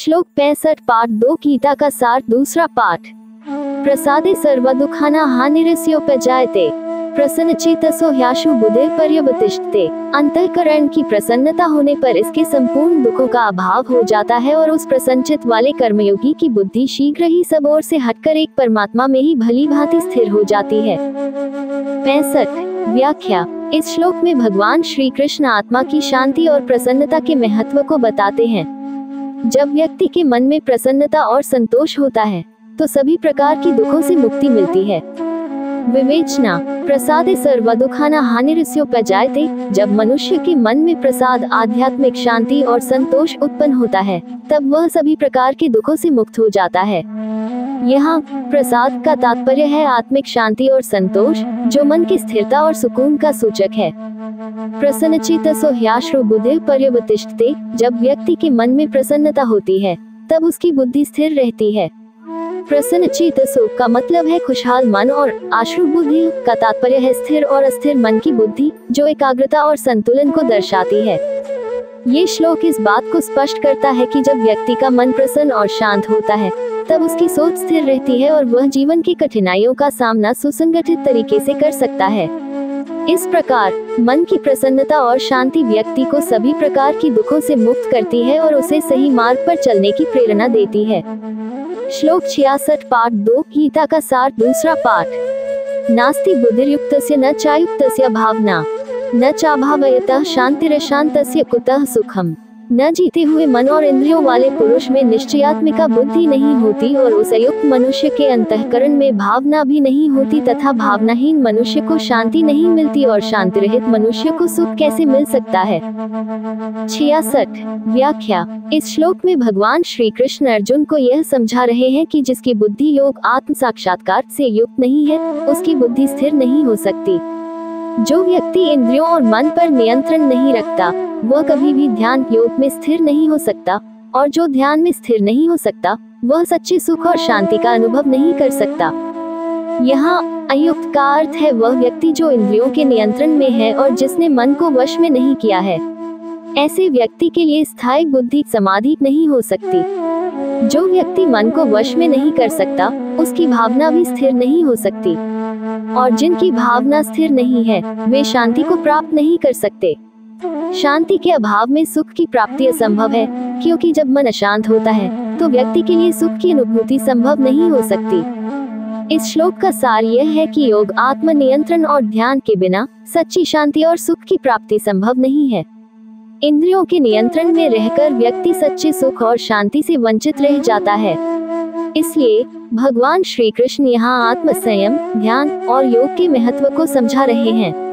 श्लोक 65 पाठ 2 गीता का सार दूसरा पाठ। प्रसादे सर्व दुखाना हानिरस्योपजायते प्रसन्नचेतसो ह्याशु बुद्धे पर्यवतिष्ठते। अंतःकरण की प्रसन्नता होने पर इसके संपूर्ण दुखों का अभाव हो जाता है और उस प्रसन्नचित वाले कर्मयोगी की बुद्धि शीघ्र ही सब ओर से हटकर एक परमात्मा में ही भली भांति स्थिर हो जाती है। 65 व्याख्या। इस श्लोक में भगवान श्री कृष्ण आत्मा की शांति और प्रसन्नता के महत्व को बताते हैं। जब व्यक्ति के मन में प्रसन्नता और संतोष होता है तो सभी प्रकार की दुखों से मुक्ति मिलती है। विवेचना। प्रसादे सर्व दुखाना हानिरस्योपजायते। जब मनुष्य के मन में प्रसाद, आध्यात्मिक शांति और संतोष उत्पन्न होता है तब वह सभी प्रकार के दुखों से मुक्त हो जाता है। यहाँ प्रसाद का तात्पर्य है आत्मिक शांति और संतोष, जो मन की स्थिरता और सुकून का सूचक है। प्रसन्नचेतसो ह्याशु बुद्धे पर्यवतिष्ठते। जब व्यक्ति के मन में प्रसन्नता होती है तब उसकी बुद्धि स्थिर रहती है। प्रसन्नचेतसो का मतलब है खुशहाल मन और आशु बुद्धि का तात्पर्य है स्थिर और अस्थिर मन की बुद्धि, जो एकाग्रता और संतुलन को दर्शाती है। ये श्लोक इस बात को स्पष्ट करता है कि जब व्यक्ति का मन प्रसन्न और शांत होता है तब उसकी सोच स्थिर रहती है और वह जीवन की कठिनाइयों का सामना सुसंगठित तरीके से कर सकता है। इस प्रकार मन की प्रसन्नता और शांति व्यक्ति को सभी प्रकार की दुखों से मुक्त करती है और उसे सही मार्ग पर चलने की प्रेरणा देती है। श्लोक 66 पाठ 2 गीता का सार दूसरा पाठ। नास्ति बुद्धिर्युक्तस्य न चायुक्तस्य भावना न चाभावयतः शांतिरशांतस्य कुतः सुखम। न जीते हुए मन और इंद्रियों वाले पुरुष में निश्चयात्मिका बुद्धि नहीं होती और उस अयुक्त मनुष्य के अंतःकरण में भावना भी नहीं होती तथा भावनाहीन मनुष्य को शांति नहीं मिलती और शांति रहित मनुष्य को सुख कैसे मिल सकता है। 66 व्याख्या। इस श्लोक में भगवान श्री कृष्ण अर्जुन को यह समझा रहे हैं कि जिसकी बुद्धि योग आत्म साक्षात्कार से युक्त नहीं है उसकी बुद्धि स्थिर नहीं हो सकती। जो व्यक्ति इंद्रियों और मन पर नियंत्रण नहीं रखता वह कभी भी ध्यान योग में स्थिर नहीं हो सकता, और जो ध्यान में स्थिर नहीं हो सकता वह सच्चे सुख और शांति का अनुभव नहीं कर सकता। यहाँ अयुक्त का अर्थ है वह व्यक्ति जो इंद्रियों के नियंत्रण में है और जिसने मन को वश में नहीं किया है। ऐसे व्यक्ति के लिए स्थायी बुद्धि समाधि नहीं हो सकती। जो व्यक्ति मन को वश में नहीं कर सकता उसकी भावना भी स्थिर नहीं हो सकती, और जिनकी भावना स्थिर नहीं है वे शांति को प्राप्त नहीं कर सकते। शांति के अभाव में सुख की प्राप्ति असंभव है, क्योंकि जब मन अशांत होता है तो व्यक्ति के लिए सुख की अनुभूति संभव नहीं हो सकती। इस श्लोक का सार यह है कि योग, आत्म नियंत्रण और ध्यान के बिना सच्ची शांति और सुख की प्राप्ति संभव नहीं है। इंद्रियों के नियंत्रण में रहकर व्यक्ति सच्चे सुख और शांति से वंचित रह जाता है। इसलिए भगवान श्री कृष्ण यहाँ आत्म संयम, ध्यान और योग के महत्व को समझा रहे हैं।